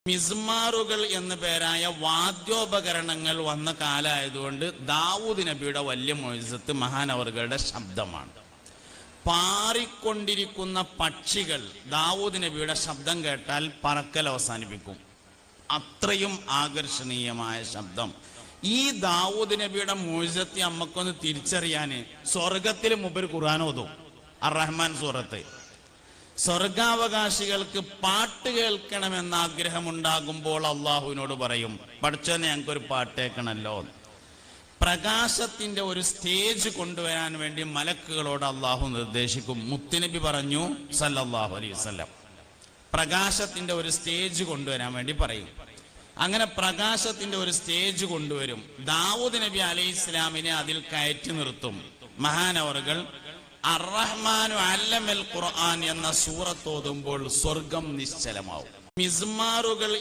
മിസ്മാറുകൾ എന്ന പേരായ വാദ്യോപകരണങ്ങൾ വന്ന കാലമായതുകൊണ്ട് ദാവൂദ് നബിയുടെ വലിയ മുഅ്ജിസത്ത് മഹാനവറുകളുടെ ശബ്ദമാണ്. പാറിക്കൊണ്ടിരിക്കുന്ന പക്ഷികൾ ദാവൂദ് നബിയുടെ ശബ്ദം കേട്ടാൽ പറക്കൽ അവസാനിപ്പിക്കും. അത്രയും ആകർഷണീയമായ ശബ്ദം. ഈ ദാവൂദ് നബിയുടെ മുഅ്ജിസത്ത് നമ്മക്കൊന്ന് തിരിച്ചറിയാന് സ്വർഗത്തിൽ മുമ്പ് ഖുർആൻ ഓതും. അർ-റഹ്മാൻ സൂറത്ത്. സ്വർഗാവകാശികൾക്ക് പാട്ട് കേൾക്കണമെന്ന ആഗ്രഹമുണ്ടാകുമ്പോൾ അള്ളാഹുവിനോട് പറയും, പഠിച്ചോനെ ഞങ്ങൾക്കൊരു പാട്ട് കേൾക്കണമല്ലോ. പ്രകാശത്തിന്റെ ഒരു സ്റ്റേജ് കൊണ്ടുവരാൻ വേണ്ടി മലക്കുകളോട് അള്ളാഹു നിർദ്ദേശിക്കും. മുത്തുനബി പറഞ്ഞു സല്ലല്ലാഹു അലൈഹി വസല്ലം, പ്രകാശത്തിന്റെ ഒരു സ്റ്റേജ് കൊണ്ടുവരാൻ വേണ്ടി പറയും. അങ്ങനെ പ്രകാശത്തിന്റെ ഒരു സ്റ്റേജ് കൊണ്ടുവരും. ദാവൂദ് നബി അലൈഹി ഇസ്ലാമിനെ അതിൽ കയറ്റി നിർത്തും. മഹാനവറുകൾ അർ-റഹ്മാനു അല്ലമൽ ഖുർആൻ എന്ന സൂറത്ത് ഓതുമ്പോൾ സ്വർഗം നിശ്ചലമാവും. മിസ്മാറുകൾ